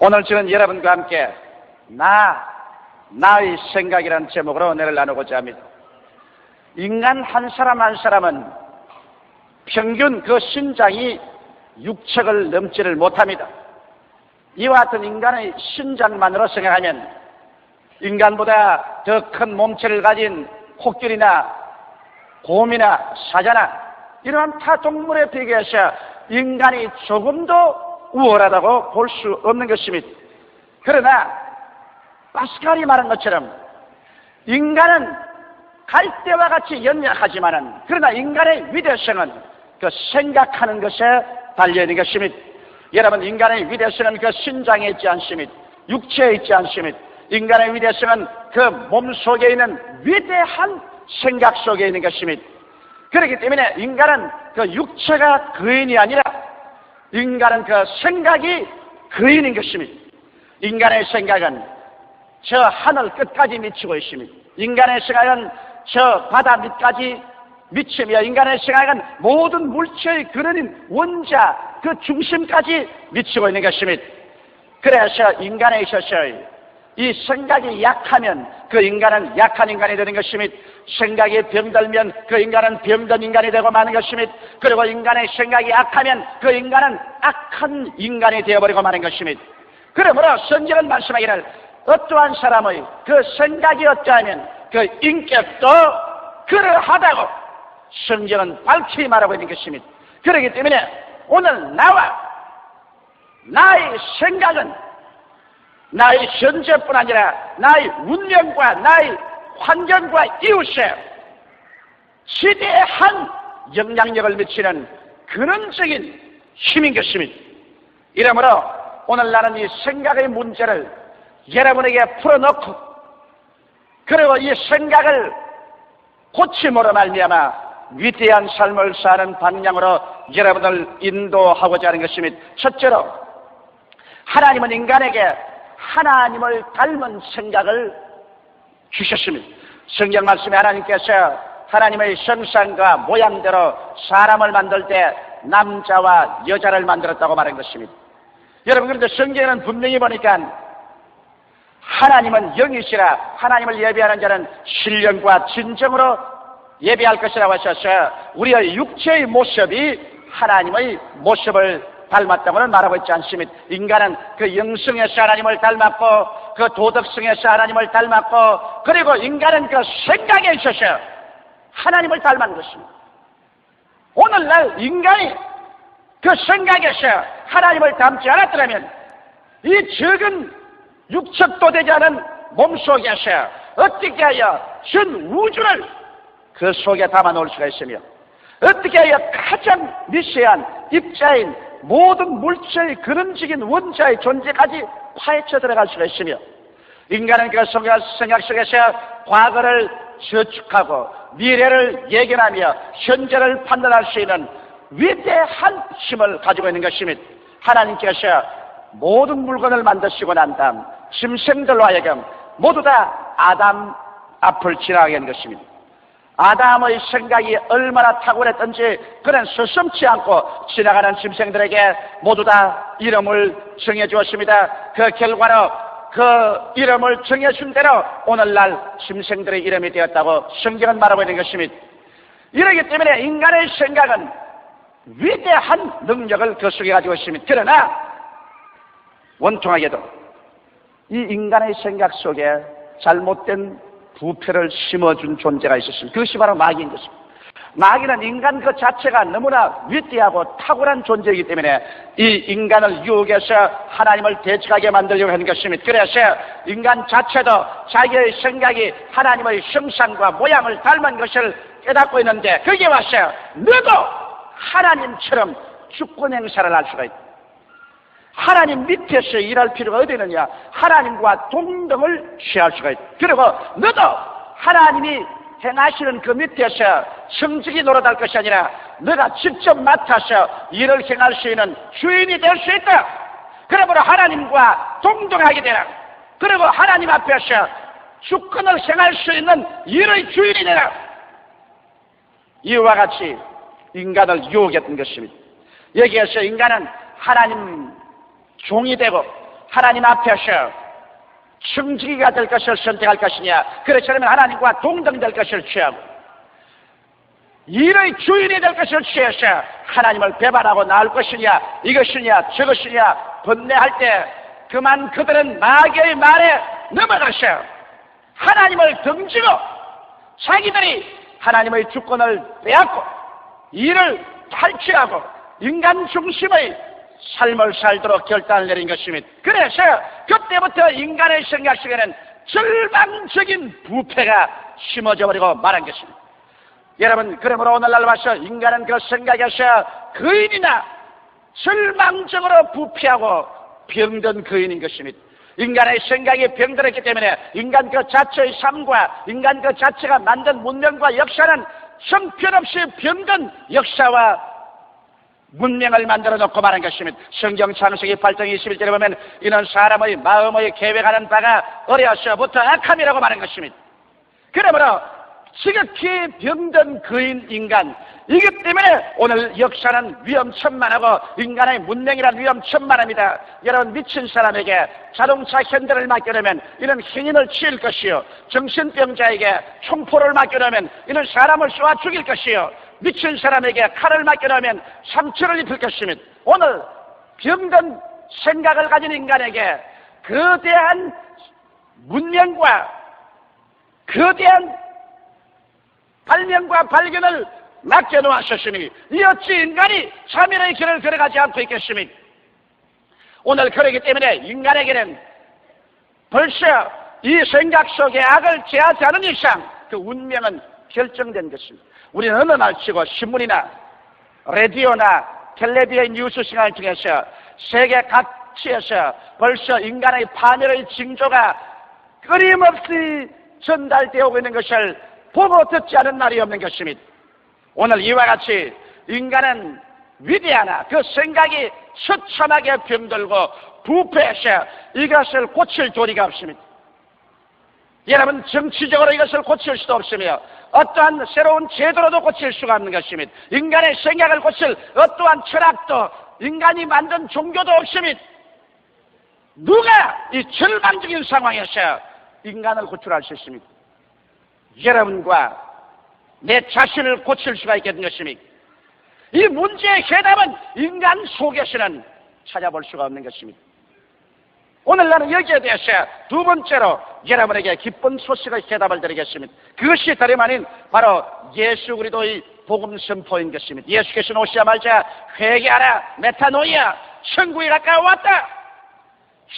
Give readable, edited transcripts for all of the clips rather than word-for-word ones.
오늘 저는 여러분과 함께 나의 생각이라는 제목으로 은혜를 나누고자 합니다. 인간 한 사람 한 사람은 평균 그 신장이 6척을 넘지를 못합니다. 이와 같은 인간의 신장만으로 생각하면 인간보다 더 큰 몸체를 가진 코끼리나 곰이나 사자나 이러한 타 동물에 비교해서 인간이 조금도 우월하다고 볼 수 없는 것입니다. 그러나 파스칼이 말한 것처럼 인간은 갈대와 같이 연약하지만은 그러나 인간의 위대성은 그 생각하는 것에 달려있는 것입니다. 여러분, 인간의 위대성은 그 신장에 있지 않습니다. 육체에 있지 않습니다. 인간의 위대성은 그 몸 속에 있는 위대한 생각 속에 있는 것입니다. 그렇기 때문에 인간은 그 육체가 거인이 아니라 인간은 그 생각이 거인인 것입니다. 인간의 생각은 저 하늘 끝까지 미치고 있습니다. 인간의 생각은 저 바다 밑까지 미치며 인간의 생각은 모든 물체의 근원인 원자 그 중심까지 미치고 있는 것입니다. 그래서 인간에 있어서 이 생각이 약하면 그 인간은 약한 인간이 되는 것입니다. 생각이 병들면 그 인간은 병든 인간이 되고 마는 것입니다. 그리고 인간의 생각이 악하면 그 인간은 악한 인간이 되어버리고 마는 것입니다. 그러므로 성경은 말씀하기를 어떠한 사람의 그 생각이 어떠하면 그 인격도 그러하다고 성경은 밝히 말하고 있는 것입니다. 그렇기 때문에 오늘 나의 생각은 나의 현재뿐 아니라 나의 운명과 나의 환경과 이웃에 지대한 영향력을 미치는 근원적인 힘인 것입니다. 이러므로 오늘 나는 이 생각의 문제를 여러분에게 풀어놓고 그리고 이 생각을 고침으로 말미암아 위대한 삶을 사는 방향으로 여러분을 인도하고자 하는 것입니다. 첫째로 하나님은 인간에게 하나님을 닮은 생각을 주셨습니다. 성경 말씀에 하나님께서 하나님의 형상과 모양대로 사람을 만들 때 남자와 여자를 만들었다고 말한 것입니다. 여러분, 그런데 성경에는 분명히 보니까 하나님은 영이시라 하나님을 예배하는 자는 신령과 진정으로 예배할 것이라고 하셔서 우리의 육체의 모습이 하나님의 모습을 닮았다고는 말하고 있지 않습니다. 인간은 그 영성에서 하나님을 닮았고 그 도덕성에서 하나님을 닮았고 그리고 인간은 그 생각에 있어서 하나님을 닮은 것입니다. 오늘날 인간이 그 생각에서 하나님을 닮지 않았더라면 이 적은 육척도 되지 않은 몸속에서 어떻게 하여 전 우주를 그 속에 담아 놓을 수가 있으며 어떻게 하여 가장 미세한 입자인 모든 물체의 근원적인 원자의 존재까지 파헤쳐 들어갈 수가 있으며 인간은 그 생각 속에서 과거를 저축하고 미래를 예견하며 현재를 판단할 수 있는 위대한 힘을 가지고 있는 것입니다. 하나님께서 모든 물건을 만드시고 난 다음 짐승들로 하여금 모두 다 아담 앞을 지나가게 한 것입니다. 아담의 생각이 얼마나 탁월했던지 그는 서슴지 않고 지나가는 짐승들에게 모두 다 이름을 정해주었습니다. 그 결과로 그 이름을 정해준 대로 오늘날 짐승들의 이름이 되었다고 성경은 말하고 있는 것입니다. 이러기 때문에 인간의 생각은 위대한 능력을 그 속에 가지고 있습니다. 그러나 원통하게도 이 인간의 생각 속에 잘못된 부패를 심어준 존재가 있었습니다. 그것이 바로 마귀인 것입니다. 마귀는 인간 그 자체가 너무나 위대하고 탁월한 존재이기 때문에 이 인간을 유혹해서 하나님을 대적하게 만들려고 하는 것입니다. 그래서 인간 자체도 자기의 생각이 하나님의 형상과 모양을 닮은 것을 깨닫고 있는데 거기에 와서 너도 하나님처럼 주권 행사를 할 수가 있다. 하나님 밑에서 일할 필요가 어디 있느냐? 하나님과 동등을 취할 수가 있다. 그리고 너도 하나님이 행하시는 그 밑에서 성직이 노릇할 것이 아니라 너가 직접 맡아서 일을 행할 수 있는 주인이 될 수 있다. 그러므로 하나님과 동등하게 되라. 그리고 하나님 앞에서 주권을 행할 수 있는 일의 주인이 되라. 이와 같이 인간을 유혹했던 것입니다. 여기에서 인간은 하나님 종이 되고 하나님 앞에서 청지기가 될 것을 선택할 것이냐, 그렇지 않으면 하나님과 동등될 것을 취하고 일의 주인이 될 것을 취해서 하나님을 배반하고 나올 것이냐, 이것이냐 저것이냐 번뇌할 때 그만 그들은 마귀의 말에 넘어가서 하나님을 등지고 자기들이 하나님의 주권을 빼앗고 이를 탈취하고 인간 중심의 삶을 살도록 결단을 내린 것입니다. 그래서 그때부터 인간의 생각 속에는 절망적인 부패가 심어져 버리고 말한 것입니다. 여러분, 그러므로 오늘날 와서 인간은 그 생각에서 거인이나 절망적으로 부패하고 병든 거인인 것입니다. 인간의 생각이 병들었기 때문에 인간 그 자체의 삶과 인간 그 자체가 만든 문명과 역사는 형편없이 병든 역사와 문명을 만들어 놓고 말한 것입니다. 성경 창세기 8장 21절에 보면 이는 사람의 마음의 계획하는 바가 어려서부터 악함이라고 말한 것입니다. 그러므로 지극히 병든 거인 인간, 이기 때문에 오늘 역사는 위험천만하고 인간의 문명이란 위험천만합니다. 여러분, 미친 사람에게 자동차 핸들을 맡겨놓으면 이는 행인을 치일 것이요, 정신병자에게 총포를 맡겨놓으면 이는 사람을 쏘아 죽일 것이요, 미친 사람에게 칼을 맡겨놓으면 상처를 입힐 것입니다. 오늘 병든 생각을 가진 인간에게 거대한 문명과 거대한 발명과 발견을 맡겨놓았으니 이 어찌 인간이 참여의 길을 걸어가지 않고 있겠습니까? 오늘 그러기 때문에 인간에게는 벌써 이 생각 속에 악을 제하지 않은 이상 그 운명은 결정된 것입니다. 우리는 어느 날 치고 신문이나 라디오나 텔레비전 뉴스 시간을 통해서 세계 각지에서 벌써 인간의 파멸의 징조가 끊임없이 전달되어 오고 있는 것을 보고 듣지 않은 날이 없는 것입니다. 오늘 이와 같이 인간은 위대하나 그 생각이 처참하게 병들고 부패해서 이것을 고칠 도리가 없습니다. 여러분, 정치적으로 이것을 고칠 수도 없으며 어떠한 새로운 제도로도 고칠 수가 없는 것입니다. 인간의 생각을 고칠 어떠한 철학도 인간이 만든 종교도 없습니다. 누가 이 절망적인 상황에서 인간을 고출할 수 있습니까? 여러분과 내 자신을 고칠 수가 있겠는 것입니까? 이 문제의 해답은 인간 속에서는 찾아볼 수가 없는 것입니다. 오늘 나는 여기에 대해서 두 번째로 여러분에게 기쁜 소식의 해답을 드리겠습니다. 그것이 다름 아닌 바로 예수 그리스도의 복음 선포인 것입니다. 예수께서 오시자마자 회개하라, 메타노이아, 천국이 가까워왔다.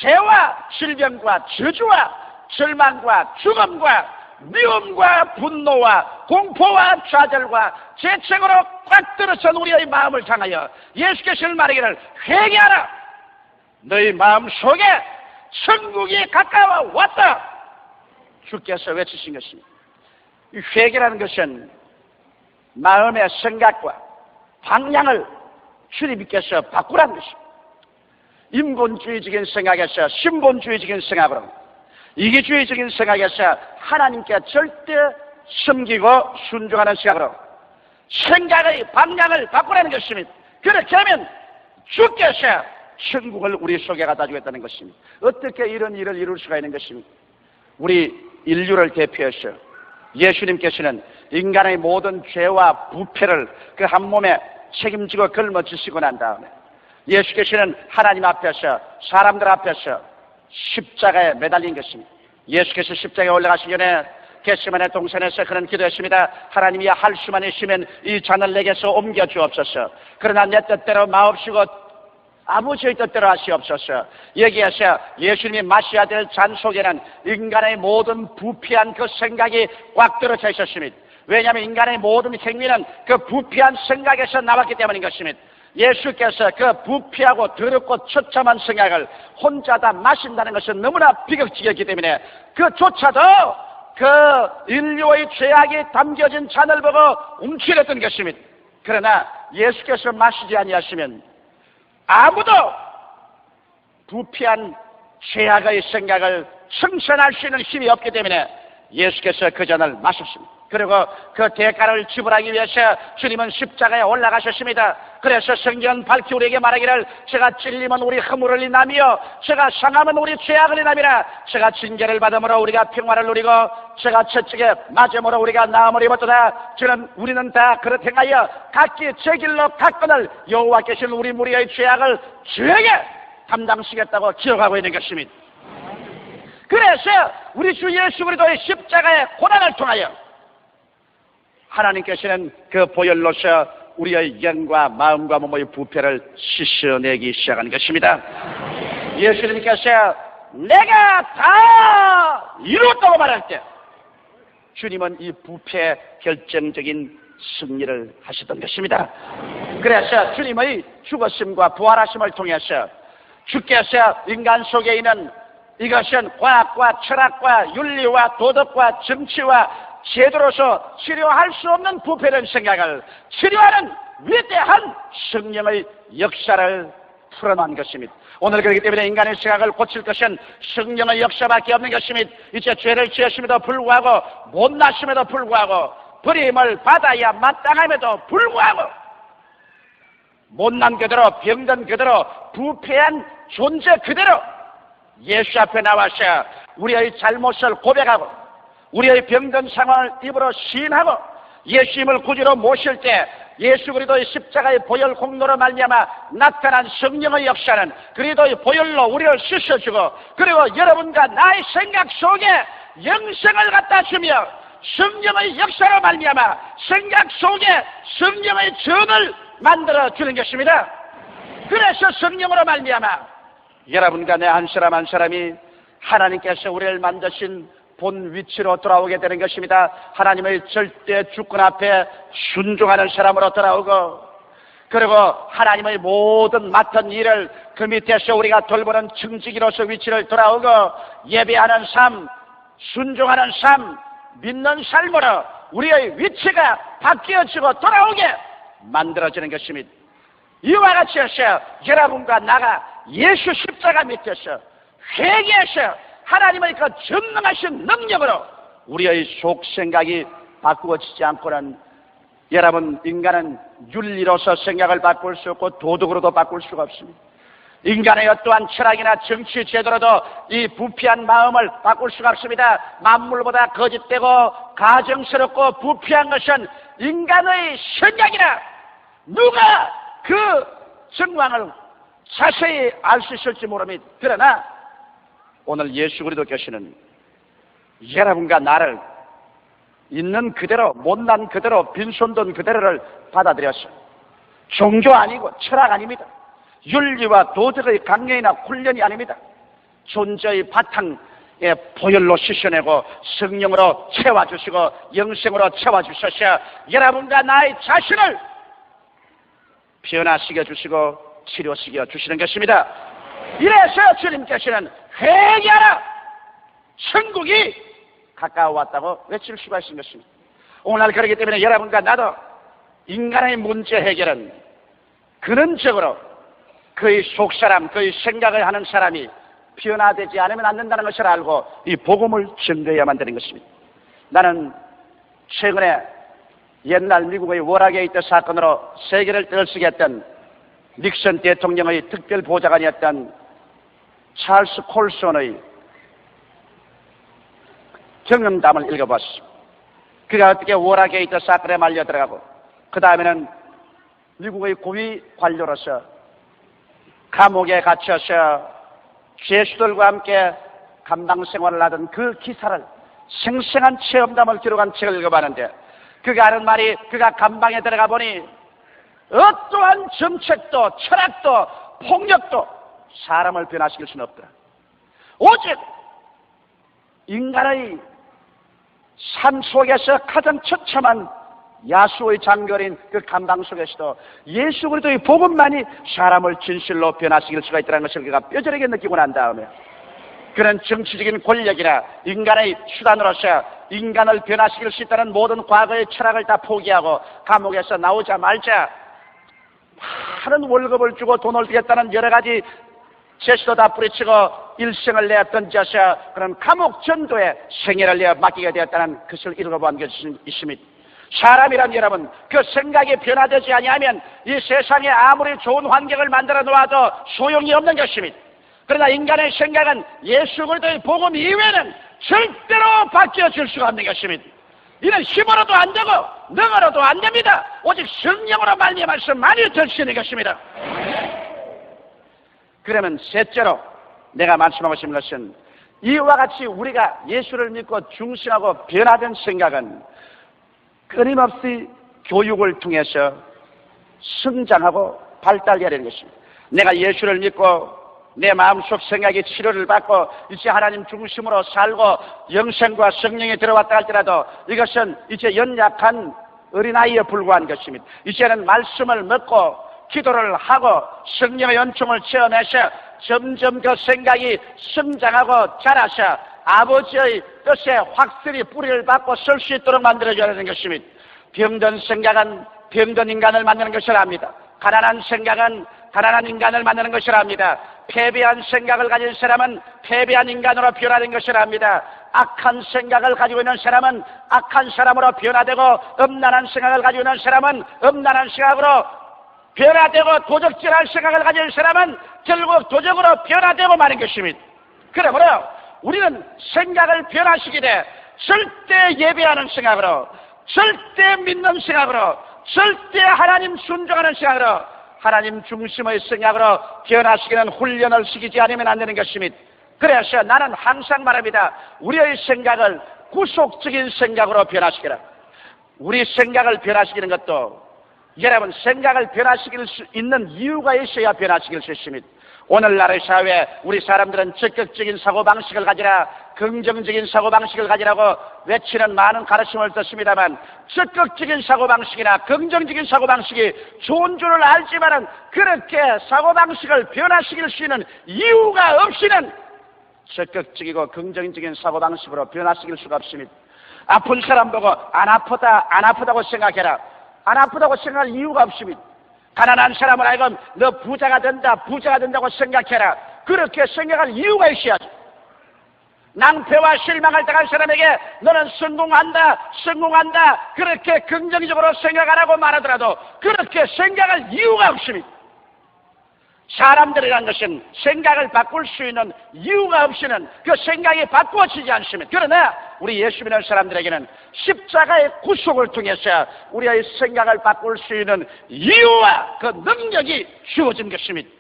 죄와 질병과 저주와 절망과 죽음과 미움과 분노와 공포와 좌절과 재책으로 꽉 들어선 우리의 마음을 향하여 예수께서 말하기를 회개하라, 너희 마음 속에 천국이 가까워 왔다. 주께서 외치신 것입니다. 이 회개라는 것은 마음의 생각과 방향을 주님께서 바꾸라는 것입니다. 인본주의적인 생각에서 신본주의적인 생각으로, 이기주의적인 생각에서 하나님께 절대 섬기고 순종하는 생각으로 생각의 방향을 바꾸라는 것입니다. 그렇게 하면 주께서 천국을 우리 속에 갖다 주겠다는 것입니다. 어떻게 이런 일을 이룰 수가 있는 것입니까? 우리 인류를 대표해서 예수님께서는 인간의 모든 죄와 부패를 그 한 몸에 책임지고 걸머지시고 난 다음에 예수께서는 하나님 앞에서 사람들 앞에서 십자가에 매달린 것입니다. 예수께서 십자가에 올라가시기 전에 겟세마네 동산에서 그는 기도했습니다. 하나님이 할 수만 있으면 이 잔을 내게서 옮겨 주옵소서. 그러나 내 뜻대로 마옵시고 아버지의 뜻대로 하시옵소서. 여기에서 예수님이 마셔야 될 잔 속에는 인간의 모든 부패한 그 생각이 꽉 들어져 있었습니다. 왜냐하면 인간의 모든 행위는 그 부패한 생각에서 나왔기 때문인 것입니다. 예수께서 그 부패하고 더럽고 처참한 생각을 혼자 다 마신다는 것은 너무나 비극적이었기 때문에 그조차도 그 인류의 죄악이 담겨진 잔을 보고 움츠렸던 것입니다. 그러나 예수께서 마시지 아니하시면 아무도 부패한 죄악의 생각을 청산할 수 있는 힘이 없기 때문에 예수께서 그 잔을 마셨습니다. 그리고 그 대가를 지불하기 위해서 주님은 십자가에 올라가셨습니다. 그래서 성경은 밝히 우리에게 말하기를 제가 찔리면 우리 허물을 인하며 제가 상하면 우리 죄악을 인함이라. 제가 징계를 받음으로 우리가 평화를 누리고 제가 채찍에 맞음으로 우리가 나음을 입었도다. 우리는 다 그렇게 행하여 각기 제 길로 갔거늘 여호와께서는 우리 무리의 죄악을 저에게 담당시겠다고 기억하고 있는 것입니다. 그래서 우리 주 예수 그리스도의 십자가의 고난을 통하여 하나님께서는 그 보혈로서 우리의 영과 마음과 몸의 부패를 씻어내기 시작하는 것입니다. 예수님께서 내가 다 이루었다고 말할 때 주님은 이 부패의 결정적인 승리를 하셨던 것입니다. 그래서 주님의 죽으심과 부활하심을 통해서 주께서 인간 속에 있는 이것은 과학과 철학과 윤리와 도덕과 정치와 제도로서 치료할 수 없는 부패된 생각을 치료하는 위대한 성령의 역사를 풀어놓은 것입니다. 오늘 그렇기 때문에 인간의 생각을 고칠 것은 성령의 역사밖에 없는 것입니다. 이제 죄를 지었음에도 불구하고 못났음에도 불구하고 버림을 받아야 마땅함에도 불구하고 못난 그대로 병든 그대로 부패한 존재 그대로 예수 앞에 나와서 우리의 잘못을 고백하고 우리의 병든 상황을 입으로 시인하고 예수님을 구주로 모실 때 예수 그리스도의 십자가의 보혈 공로로 말미암아 나타난 성령의 역사는 그리스도의 보혈로 우리를 씻어주고 그리고 여러분과 나의 생각 속에 영생을 갖다 주며 성령의 역사로 말미암아 생각 속에 성령의 전을 만들어 주는 것입니다. 그래서 성령으로 말미암아 여러분과 내 한 사람 한 사람이 하나님께서 우리를 만드신 본 위치로 돌아오게 되는 것입니다. 하나님의 절대 주권 앞에 순종하는 사람으로 돌아오고 그리고 하나님의 모든 맡은 일을 그 밑에서 우리가 돌보는 청지기로서 위치를 돌아오고 예배하는 삶, 순종하는 삶, 믿는 삶으로 우리의 위치가 바뀌어지고 돌아오게 만들어지는 것입니다. 이와 같이 해서 여러분과 나가 예수 십자가 밑에서 회개해서 하나님의 그 전능하신 능력으로 우리의 속생각이 바꾸어지지 않고는 여러분 인간은 윤리로서 생각을 바꿀 수 없고 도덕으로도 바꿀 수가 없습니다. 인간의 어떠한 철학이나 정치 제도로도 이 부패한 마음을 바꿀 수가 없습니다. 만물보다 거짓되고 가정스럽고 부패한 것은 인간의 생각이라 누가 그 정황을 자세히 알 수 있을지 모릅니다. 그러나 오늘 예수 그리스도께서는 여러분과 나를 있는 그대로 못난 그대로 빈손든 그대로를 받아들여서 종교 아니고 철학 아닙니다. 윤리와 도덕의 강령이나 훈련이 아닙니다. 존재의 바탕에 보혈로 씻어내고 성령으로 채워주시고 영생으로 채워주셔서 여러분과 나의 자신을 변화시켜 주시고 치료시켜 주시는 것입니다. 이래서 주님께서는 회개하라! 천국이 가까워 왔다고 외칠 수가 있는 것입니다. 오늘날 그렇기 때문에 여러분과 나도 인간의 문제 해결은 근원적으로 그의 속사람, 그의 생각을 하는 사람이 변화되지 않으면 안 된다는 것을 알고 이 복음을 전도해야만 되는 것입니다. 나는 최근에 옛날 미국의 워라게이트 사건으로 세계를 떠들썩게 했던 닉슨 대통령의 특별 보좌관이었던 찰스 콜슨의 경험담을 읽어봤습니다. 그가 어떻게 워라게이트 사건에 말려 들어가고 그 다음에는 미국의 고위 관료로서 감옥에 갇혀서 죄수들과 함께 감방 생활을 하던 그 기사를 생생한 체험담을 기록한 책을 읽어봤는데 그가 하는 말이 그가 감방에 들어가 보니 어떠한 정책도 철학도 폭력도 사람을 변화시킬 수는 없다. 오직 인간의 삶 속에서 가장 처참한 야수의 장결인 그 감방 속에서도 예수 그리스도의 복음만이 사람을 진실로 변화시킬 수가 있다는 것을 그가 뼈저리게 느끼고 난 다음에 그런 정치적인 권력이나 인간의 수단으로서 인간을 변화시킬 수 있다는 모든 과거의 철학을 다 포기하고 감옥에서 나오자마자 많은 월급을 주고 돈을 주겠다는 여러 가지 제수도 다 뿌리치고 일생을 내어 던져서 그런 감옥 전도에 생애를 내어 맡기게 되었다는 것을 읽어본 것이 있습니다. 사람이란 여러분, 그 생각이 변화되지 아니하면 이 세상에 아무리 좋은 환경을 만들어 놓아도 소용이 없는 것입니다. 그러나 인간의 생각은 예수 그리스도의 복음 이외에는 절대로 바뀌어질 수가 없는 것입니다. 이는 힘으로도 안 되고 능으로도 안 됩니다. 오직 성령으로 말미암아서만이 될 수 있는 것입니다. 그러면 셋째로 내가 말씀하고 싶은 것은 이와 같이 우리가 예수를 믿고 중심하고 변화된 생각은 끊임없이 교육을 통해서 성장하고 발달해야 되는 것입니다. 내가 예수를 믿고 내 마음속 생각이 치료를 받고 이제 하나님 중심으로 살고 영생과 성령이 들어왔다 할지라도 이것은 이제 연약한 어린아이에 불과한 것입니다. 이제는 말씀을 먹고 기도를 하고 성령의 연총을 체험해서 점점 그 생각이 성장하고 자라서 아버지의 뜻에 확실히 뿌리를 받고 설 수 있도록 만들어줘야 하는 것입니다. 병든 생각은 병든 인간을 만드는 것이랍니다. 가난한 생각은 가난한 인간을 만드는 것이랍니다. 패배한 생각을 가진 사람은 패배한 인간으로 변화된 것이랍니다. 악한 생각을 가지고 있는 사람은 악한 사람으로 변화되고 음란한 생각을 가지고 있는 사람은 음란한 생각으로 변화되고 도적질할 생각을 가진 사람은 결국 도적으로 변화되고 마는 것입니다. 그러므로 우리는 생각을 변화시키되 절대 예배하는 생각으로, 절대 믿는 생각으로, 절대 하나님 순종하는 생각으로, 하나님 중심의 생각으로 변화시키는 훈련을 시키지 않으면 안 되는 것입니다. 그래서 나는 항상 말합니다. 우리의 생각을 구속적인 생각으로 변화시키라. 우리 생각을 변화시키는 것도 여러분 생각을 변화시킬 수 있는 이유가 있어야 변화시킬 수 있습니다. 오늘날의 사회에 우리 사람들은 적극적인 사고방식을 가지라, 긍정적인 사고방식을 가지라고 외치는 많은 가르침을 듣습니다만 적극적인 사고방식이나 긍정적인 사고방식이 좋은 줄을 알지만은 그렇게 사고방식을 변화시킬 수 있는 이유가 없이는 적극적이고 긍정적인 사고방식으로 변화시킬 수가 없습니다. 아픈 사람 보고 안 아프다고 생각해라. 안 아프다고 생각할 이유가 없습니다. 가난한 사람을 알고 너 부자가 된다고 생각해라. 그렇게 생각할 이유가 있어야지. 낭패와 실망을 당한 사람에게 너는 성공한다 그렇게 긍정적으로 생각 안 하고 말하더라도 그렇게 생각할 이유가 없습니다. 사람들이라는 것은 생각을 바꿀 수 있는 이유가 없이는 그 생각이 바꾸어지지 않습니다. 그러나 우리 예수 믿는 사람들에게는 십자가의 구속을 통해서 우리의 생각을 바꿀 수 있는 이유와 그 능력이 주어진 것입니다.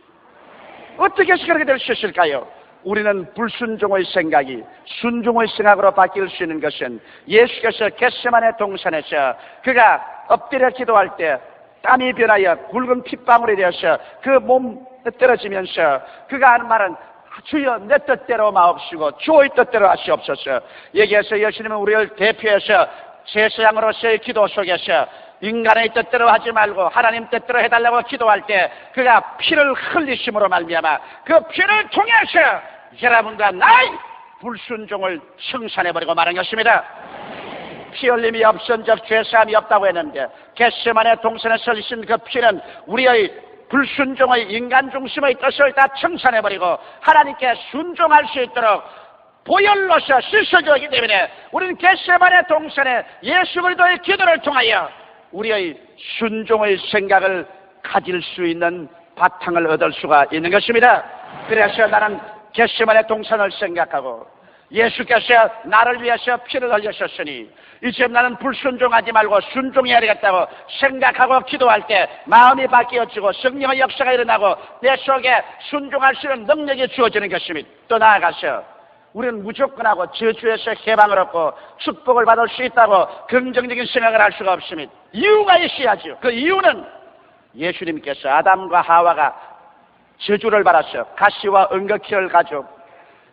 어떻게 해서 그렇게 될 수 있을까요? 우리는 불순종의 생각이 순종의 생각으로 바뀔 수 있는 것은 예수께서 겟세마네 동산에서 그가 엎드려 기도할 때 땀이 변하여 굵은 핏방울이 되어서 그 몸에 떨어지면서 그가 하는 말은 주여 내 뜻대로 마옵시고 주의 뜻대로 하시옵소서. 여기에서 예수님은 우리를 대표해서 제사장으로서의 기도 속에서 인간의 뜻대로 하지 말고 하나님 뜻대로 해달라고 기도할 때 그가 피를 흘리심으로 말미암아 그 피를 통해서 여러분과 나의 불순종을 청산해버리고 마는 것입니다. 피 흘림이 없은 적 죄사함이 없다고 했는데 겟세마네 동산에 흘리신 그 피는 우리의 불순종의 인간 중심의 뜻을 다 청산해버리고 하나님께 순종할 수 있도록 보혈로서 씻어주기 때문에 우리는 겟세마네 동산에 예수 그리스도의 기도를 통하여 우리의 순종의 생각을 가질 수 있는 바탕을 얻을 수가 있는 것입니다. 그래서 나는 겟세마네 동산을 생각하고 예수께서 나를 위해서 피를 흘리셨으니 이제 나는 불순종하지 말고 순종해야 되겠다고 생각하고 기도할 때 마음이 바뀌어지고 성령의 역사가 일어나고 내 속에 순종할 수 있는 능력이 주어지는 것입니다. 또 나아가서 우리는 무조건하고 저주에서 해방을 얻고 축복을 받을 수 있다고 긍정적인 생각을 할 수가 없습니다. 이유가 있어야죠. 그 이유는 예수님께서 아담과 하와가 저주를 받았어. 가시와 은거키를 가지고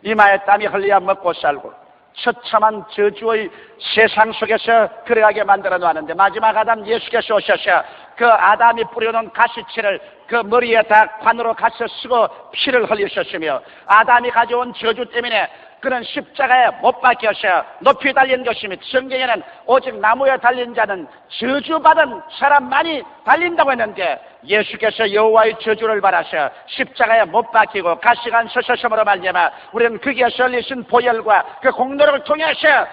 이마에 땀이 흘려야 먹고 살고 처참한 저주의 세상 속에서 그래하게 만들어 놓았는데 마지막 아담 예수께서 오셔서 그 아담이 뿌려놓은 가시치를 그 머리에 다 관으로 가서 쓰고 피를 흘리셨으며, 아담이 가져온 저주 때문에 그는 십자가에 못 박혀서 높이 달린 것이며, 성경에는 오직 나무에 달린 자는 저주받은 사람만이 달린다고 했는데, 예수께서 여호와의 저주를 받아서 십자가에 못 박히고 가시관 서셨음으로 말미암아 우리는 거기에서 흘리신 보혈과 그 공로를 통해서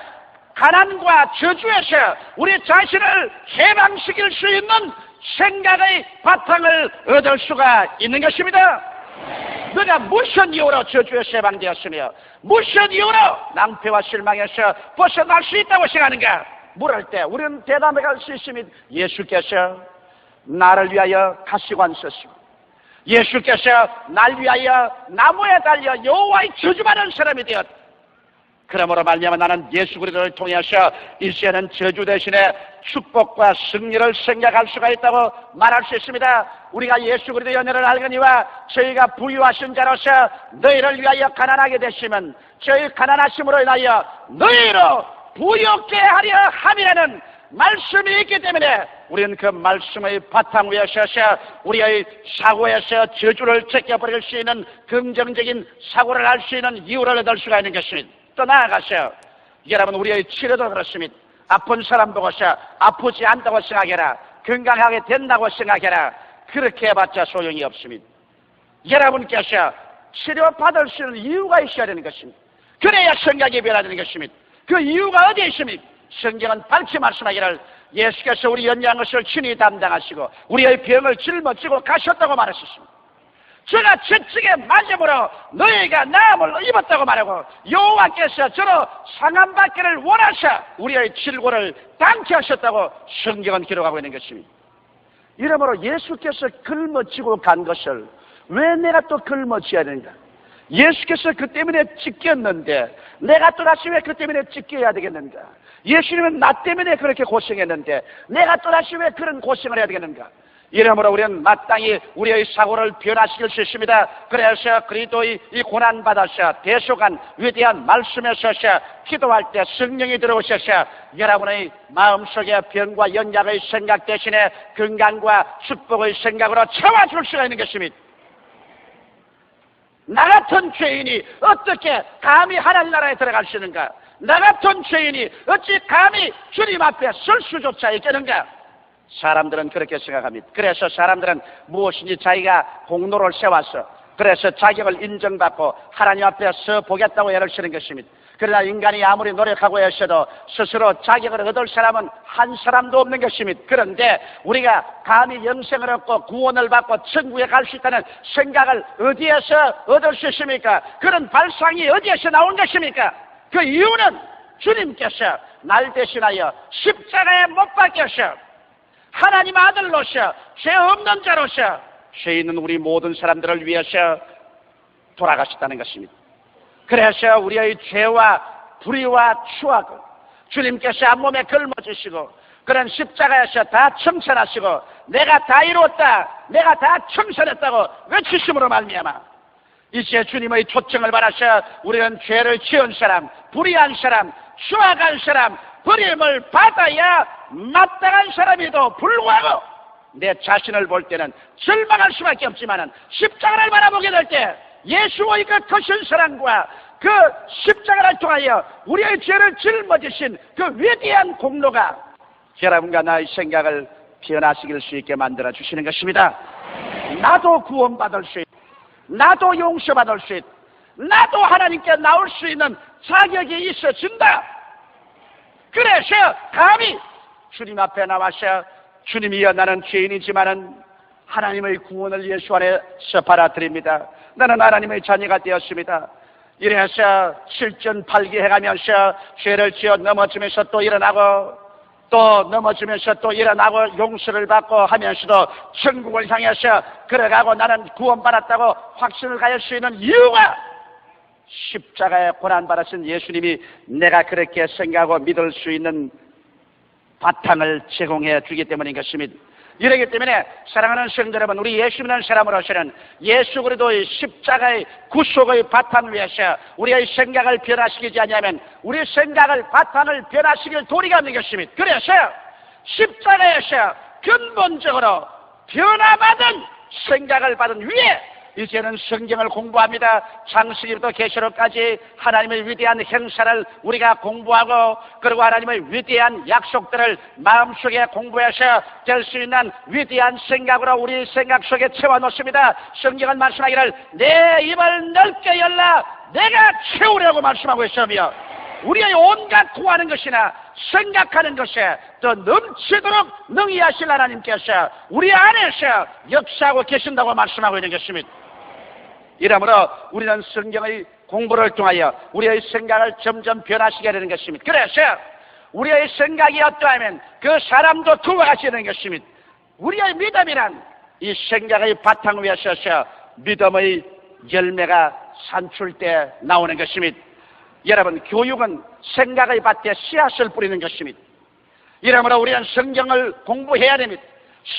가난과 저주에서 우리 자신을 해방시킬 수 있는 생각의 바탕을 얻을 수가 있는 것입니다. 너가 무슨 이유로 저주에서 해방되었으며 무슨 이유로 낭패와 실망에서 벗어날 수 있다고 생각하는가? 물을 때 우리는 대답해 갈 수 있으면, 예수께서 나를 위하여 가시관 쓰시고 예수께서 날 위하여 나무에 달려 여호와의 저주받은 사람이 되었다. 그러므로 말미암아 나는 예수 그리스도를 통해서 이제는 저주 대신에 축복과 승리를 생각할 수가 있다고 말할 수 있습니다. 우리가 예수 그리스도의 연애를 알거니와 저희가 부유하신 자로서 너희를 위하여 가난하게 되시면 저희 가난하심으로 인하여 너희로 부유케 하려 함이라는 말씀이 있기 때문에 우리는 그 말씀의 바탕 위에 서서 우리의 사고에서 저주를 제껴버릴 수 있는 긍정적인 사고를 할 수 있는 이유를 얻을 수가 있는 것입니다. 또 나아가서 여러분, 우리의 치료도 그렇습니다. 아픈 사람 보고서 아프지 않다고 생각해라, 건강하게 된다고 생각해라, 그렇게 해봤자 소용이 없습니다. 여러분께서 치료받을 수 있는 이유가 있어야 되는 것입니다. 그래야 생각이 변화되는 것입니다. 그 이유가 어디에 있습니까? 성경은 밝히 말씀하기를 예수께서 우리 연약한 것을 친히 담당하시고 우리의 병을 짊어지고 가셨다고 말하셨습니다. 저가 채찍에 맞음으로 너희가 나음을 입었다고 말하고, 여호와께서 저로 상함받기를 원하사 우리의 질고를 당케 하셨다고 성경은 기록하고 있는 것입니다. 이러므로 예수께서 짊어지고 간 것을 왜 내가 또 짊어져야 되는가? 예수께서 그 때문에 찢겼는데 내가 또다시 왜 그 때문에 찢겨야 되겠는가? 예수님은 나 때문에 그렇게 고생했는데 내가 또다시 왜 그런 고생을 해야 되겠는가? 이러므로 우리는 마땅히 우리의 사고를 변화시킬 수 있습니다. 그래서 그리스도의 이 고난받아서 대속한 위대한 말씀에 서서 기도할 때 성령이 들어오셔서 여러분의 마음속에 병과 연약의 생각 대신에 건강과 축복의 생각으로 채워줄 수가 있는 것입니다. 나 같은 죄인이 어떻게 감히 하나님 나라에 들어갈 수 있는가? 나 같은 죄인이 어찌 감히 주님 앞에 설 수조차 있겠는가? 사람들은 그렇게 생각합니다. 그래서 사람들은 무엇인지 자기가 공로를 세워서 그래서 자격을 인정받고 하나님 앞에 서 보겠다고 애를 쓰는 것입니다. 그러나 인간이 아무리 노력하고 했어도 스스로 자격을 얻을 사람은 한 사람도 없는 것입니다. 그런데 우리가 감히 영생을 얻고 구원을 받고 천국에 갈 수 있다는 생각을 어디에서 얻을 수 있습니까? 그런 발상이 어디에서 나온 것입니까? 그 이유는 주님께서 날 대신하여 십자가에 못 박혀서 하나님 아들로서 죄 없는 자로서 죄 있는 우리 모든 사람들을 위해서 돌아가셨다는 것입니다. 그래서 우리의 죄와 불의와 추악을 주님께서 한 몸에 걸머지시고 그런 십자가에서 다 청산하시고 내가 다 이루었다, 내가 다 청산했다고 외치심으로 말미암아 이제 주님의 초청을 받아서 우리는 죄를 지은 사람, 불의한 사람, 추악한 사람, 버림을 받아야 마땅한 사람에도 불구하고 내 자신을 볼 때는 절망할 수밖에 없지만은 십자가를 바라보게 될 때 예수의 그 크신 사랑과 그 십자가를 통하여 우리의 죄를 짊어지신 그 위대한 공로가 여러분과 나의 생각을 변화시킬 수 있게 만들어 주시는 것입니다. 나도 구원받을 수 있고 나도 용서받을 수 있고 나도 하나님께 나올 수 있는 자격이 있어진다. 그래서 감히 주님 앞에 나와서 주님이여 나는 죄인이지만은 하나님의 구원을 예수 안에서 받아들입니다. 나는 하나님의 자녀가 되었습니다. 이래서 실전팔기 해가면서 죄를 지어 넘어지면서 또 일어나고 또 넘어지면서 또 일어나고 용서를 받고 하면서도 천국을 향해서 걸어가고 나는 구원받았다고 확신을 가질 수 있는 이유가 십자가에 고난받으신 예수님이 내가 그렇게 생각하고 믿을 수 있는 바탕을 제공해 주기 때문인 것입니다. 이러기 때문에 사랑하는 성도 여러분, 우리 예수 믿는 사람으로서는 예수 그리스도의 십자가의 구속의 바탕 위에서 우리의 생각을 변화시키지 않으면 우리 생각을 바탕을 변화시킬 도리가 없는 것입니다. 그래서 십자가에서 근본적으로 변화받은 생각을 받은 위에 이제는 성경을 공부합니다. 창세기부터 계시록까지 하나님의 위대한 행사를 우리가 공부하고, 그리고 하나님의 위대한 약속들을 마음속에 공부해서 될 수 있는 위대한 생각으로 우리 생각 속에 채워놓습니다. 성경은 말씀하기를 내 입을 넓게 열라 내가 채우려고 말씀하고 있으며, 우리의 온갖 구하는 것이나 생각하는 것에 더 넘치도록 능히 하실 하나님께서 우리 안에서 역사하고 계신다고 말씀하고 있는 것입니다. 이러므로 우리는 성경의 공부를 통하여 우리의 생각을 점점 변화시켜야 되는 것입니다. 그래서 우리의 생각이 어떠하면 그 사람도 그와 같이 되는 것입니다. 우리의 믿음이란 이 생각의 바탕 위에 서서 믿음의 열매가 산출돼 나오는 것입니다. 여러분, 교육은 생각의 밭에 씨앗을 뿌리는 것입니다. 이러므로 우리는 성경을 공부해야 됩니다.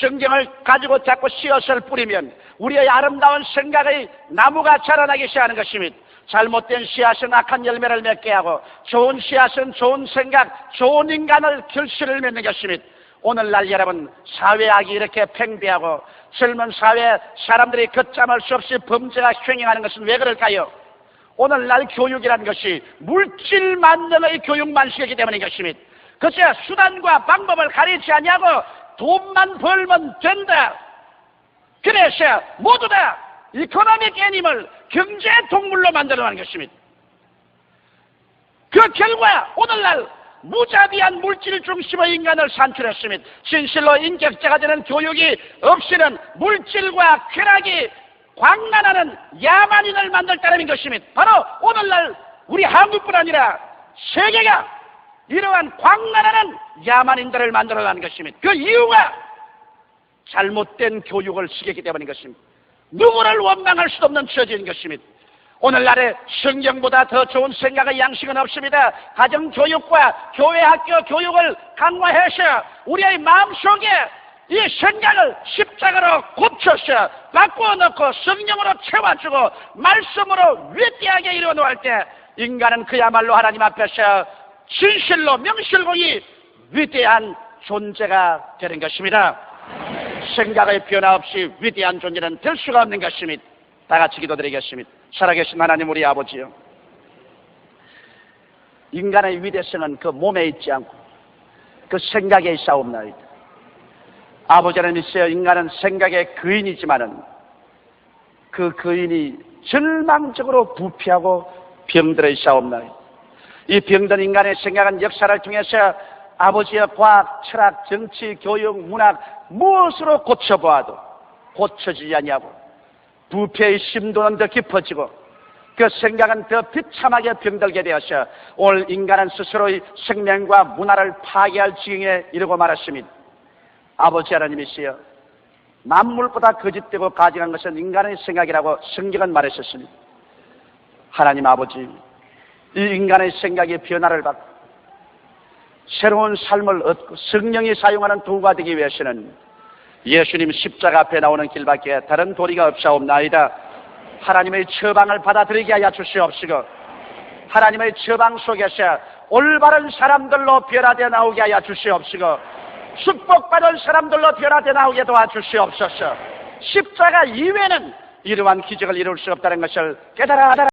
성경을 가지고 자꾸 씨앗을 뿌리면 우리의 아름다운 생각의 나무가 자라나기 시작하는 것입니다. 잘못된 씨앗은 악한 열매를 맺게 하고, 좋은 씨앗은 좋은 생각, 좋은 인간을 결실을 맺는 것입니다. 오늘날 여러분, 사회악이 이렇게 팽배하고 젊은 사회 사람들이 걷잡을 수 없이 범죄가 횡행하는 것은 왜 그럴까요? 오늘날 교육이라는 것이 물질 만능의 교육만식이기 때문인 것입니다. 그저 수단과 방법을 가리지 아니하고 돈만 벌면 된다. 그래서 모두 다 이코노믹 애니멀, 경제 동물로 만들어가는 것입니다. 그 결과 오늘날 무자비한 물질 중심의 인간을 산출했습니다. 진실로 인격자가 되는 교육이 없이는 물질과 쾌락이 광란하는 야만인을 만들 따름인 것입니다. 바로 오늘날 우리 한국뿐 아니라 세계가 이러한 광란하는 야만인들을 만들어가는 것입니다. 그 이유가 잘못된 교육을 시켰기 때문인 것입니다. 누구를 원망할 수도 없는 처지인 것입니다. 오늘날에 성경보다 더 좋은 생각의 양식은 없습니다. 가정교육과 교회 학교 교육을 강화해서 우리의 마음속에 이 생각을 십자가로 곱쳐서 바꾸어 넣고 성령으로 채워주고 말씀으로 위대하게 이루어놓을 때 인간은 그야말로 하나님 앞에서 진실로 명실공히 위대한 존재가 되는 것입니다. 생각의 변화 없이 위대한 존재는 될 수가 없는 것입니다. 다 같이 기도드리겠습니다. 살아계신 하나님 우리 아버지요, 인간의 위대성은 그 몸에 있지 않고 그 생각에 있사옵나이다. 아버지는 있어요. 인간은 생각의 거인이지만은 그 거인이 절망적으로 부패하고 병들어 있사옵나이다. 이 병든 인간의 생각은 역사를 통해서 아버지의 과학, 철학, 정치, 교육, 문학 무엇으로 고쳐보아도 고쳐지지 아니하고 부패의 심도는 더 깊어지고 그 생각은 더 비참하게 병들게 되어서 오늘 인간은 스스로의 생명과 문화를 파괴할 지경에 이르고 말았습니다. 아버지 하나님이시여, 만물보다 거짓되고 가증한 것은 인간의 생각이라고 성경은 말했었습니다. 하나님 아버지, 이 인간의 생각이 변화를 받고 새로운 삶을 얻고 성령이 사용하는 도구가 되기 위해서는 예수님 십자가 앞에 나오는 길밖에 다른 도리가 없사옵나이다. 하나님의 처방을 받아들이게 하여 주시옵시고 하나님의 처방 속에서 올바른 사람들로 변화되어 나오게 하여 주시옵시고 축복받은 사람들로 변화되어 나오게 도와주시옵소서. 십자가 이외에는 이러한 기적을 이룰 수 없다는 것을 깨달아